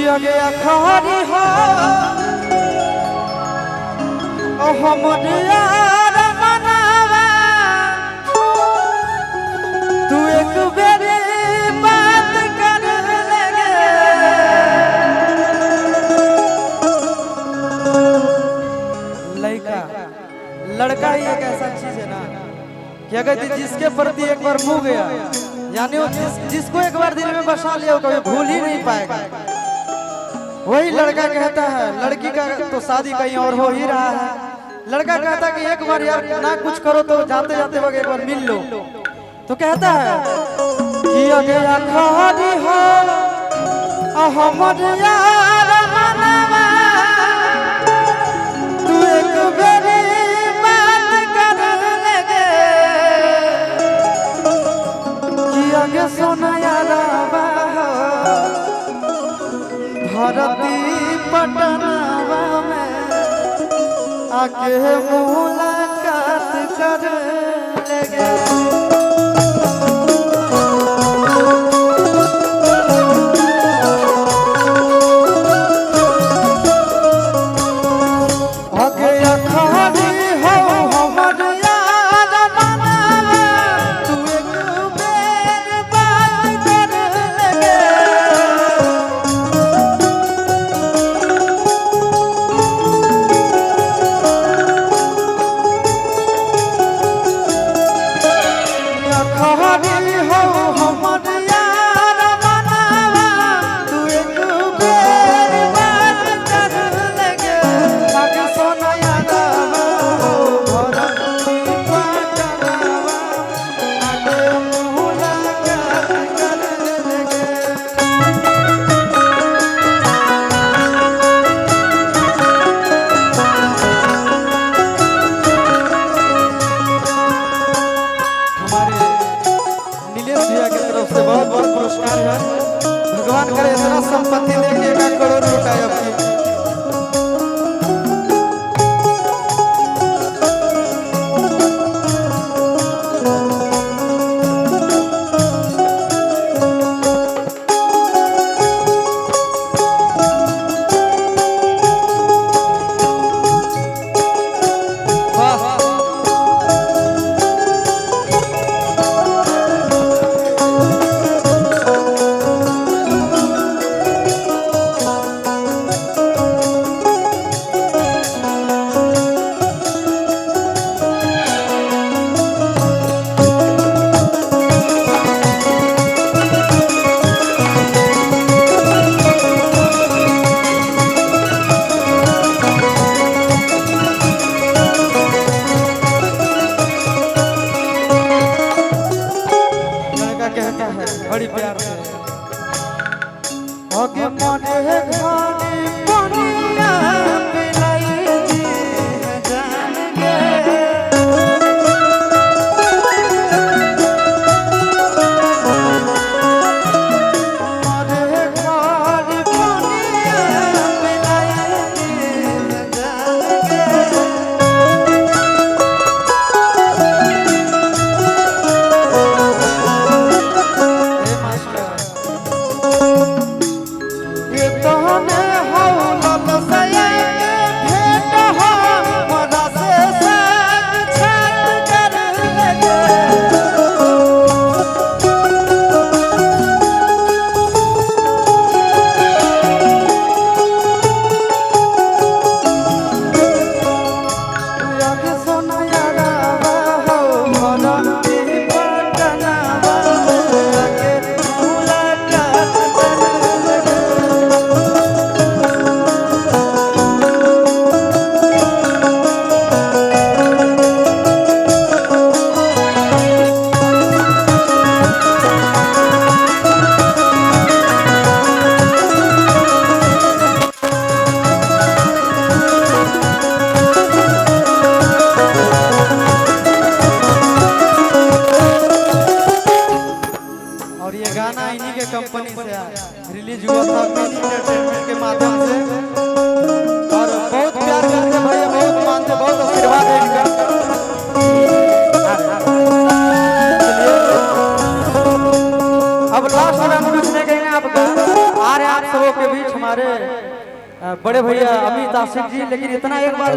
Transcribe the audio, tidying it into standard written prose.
गया खारी हो हमर यार मनावा तू एक बेरी बात कर लगे लड़का ही एक ऐसा चीज है ना कि अगर जिसके प्रति एक बार मुँह गया यानी वो जिसको एक बार दिल में बसा लिया वो कभी भूल ही नहीं पाएगा। वही लड़का कहता है, लड़की का तो शादी कहीं और हो ही रहा है, लड़का कहता है कि एक बार यार ना कुछ करो तो जाते जाते वक्त एक बार मिल लो, तो कहता है कि अगर खाली हो हमर यार मनवा तू एक बेरी बात कर लगे कि अगर सोना यारा भरती पटनावा में आके मुलाकात कर लगे। भगवान करे इतना संपत्ति देखिए 1 करोड़ रुपए आपकी। बड़ी प्यार से आगे माने है खाने पानिया पिलाई जान गए माने है खाने पानिया पिलाई जान गए कंपनी से रिलीज हुआ था मिनी एंटरटेनमेंट के माध्यम से और बहुत प्यार करते भैया, बहुत मानते, बहुत आशीर्वाद है इनका। अब लास्ट में हम पूछने गए आपका आ रहे आप सबों के बीच बीच हमारे बड़े भैया अमित आशिक जी, लेकिन इतना एक बार